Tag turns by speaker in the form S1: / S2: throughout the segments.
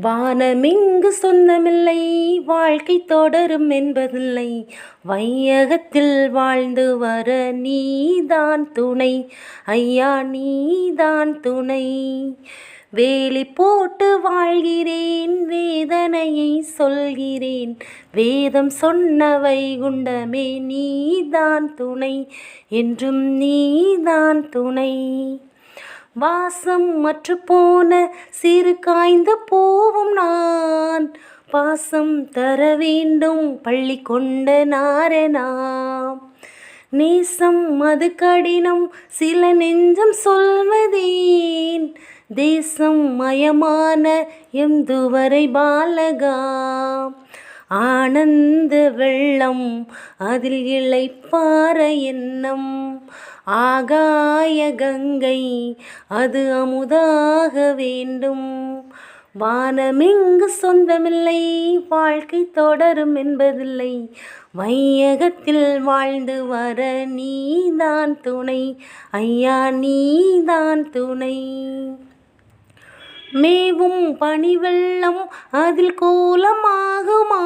S1: வானமிங்கு சொந்தமில்லை, வாழ்க்கை தொடரும் என்பதில்லை. வையகத்தில் வாழ்ந்து வர நீதான் துணை, ஐயா நீதான் துணை. வேலி போட்டு வாழ்கிறேன், வேதனையை சொல்கிறேன். வேதம் சொன்ன வைகுண்டமே நீதான் துணை, என்றும் நீதான் துணை. வாசம் மற்று போன சிறு காய்ந்த பூவும் நான், பாசம் தர வேண்டும் பள்ளி கொண்ட நாரணாம். நேசம் அது கடினம் சில நெஞ்சம் சொல்வதேன், தேசம் மயமான எந்துவரை பாலகா. ஆனந்த வெள்ளம் அதில் இளைப்பாற எண்ணம், ஆகாய கங்கை அது அமுதாக வேண்டும். வானமிங்கு சொந்தமில்லை, வாழ்க்கை தொடரும் என்பதில்லை. வையகத்தில் வாழ்ந்து வர நீதான் துணை, ஐயா நீதான் துணை. மேவும் பனிவெள்ளம் அதில் கோலமாகுமா,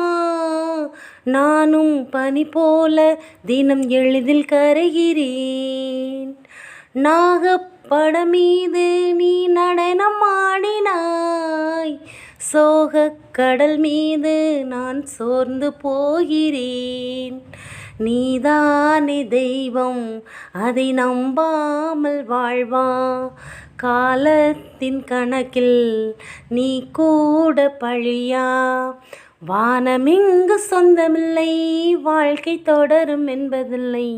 S1: நானும் பனி போல தினம் எளிதில் கரைகிறேன். நாகப்படம் மீது நீ நடனம் ஆடினாய், சோகக் கடல் மீது நான் சோர்ந்து போகிறேன். நீதானே தெய்வம் அதை நம்பாமல் வாழ்வா, காலத்தின் கணக்கில் நீ கூட பழியா. வானமிங்கு சொந்தமில்லை, வாழ்க்கை தொடரும் என்பதில்லை.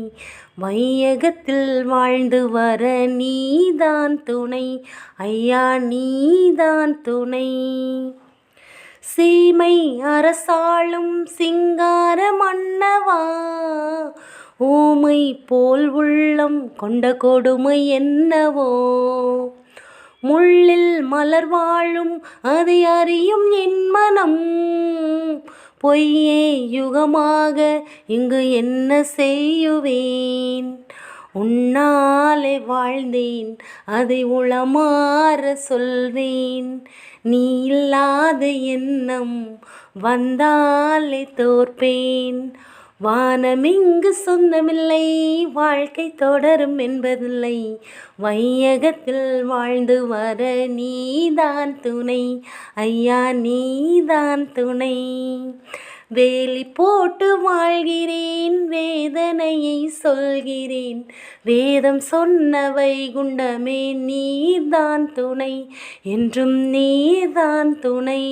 S1: வையகத்தில் வாழ்ந்து வர நீதான் துணை, ஐயா நீதான் துணை. சீமை அரசாளும் சிங்கார மன்னவா, ஊமை போல் உள்ளம் கொண்ட கொடுமை என்னவோ. முள்ளில் மலர் வாழும் அதை அறியும் என் மனம், பொய்யே யுகமாக இங்கு என்ன செய்யுவேன். உன்னாலே வாழ்ந்தேன் அதை உளமாற சொல்வேன், நீ இல்லாத எண்ணம் வந்தாலே தோற்பேன். வானமிங்கு சொந்தமில்லை, வாழ்க்கை தொடரும் என்பதில்லை. வையகத்தில் வாழ்ந்து வர நீதான் துணை, ஐயா நீதான் துணை. வேலி போட்டு வாழ்கிறேன், வேதனையை சொல்கிறேன். வேதம் சொன்ன வைகுண்டமே நீதான் துணை, என்றும் நீதான் துணை.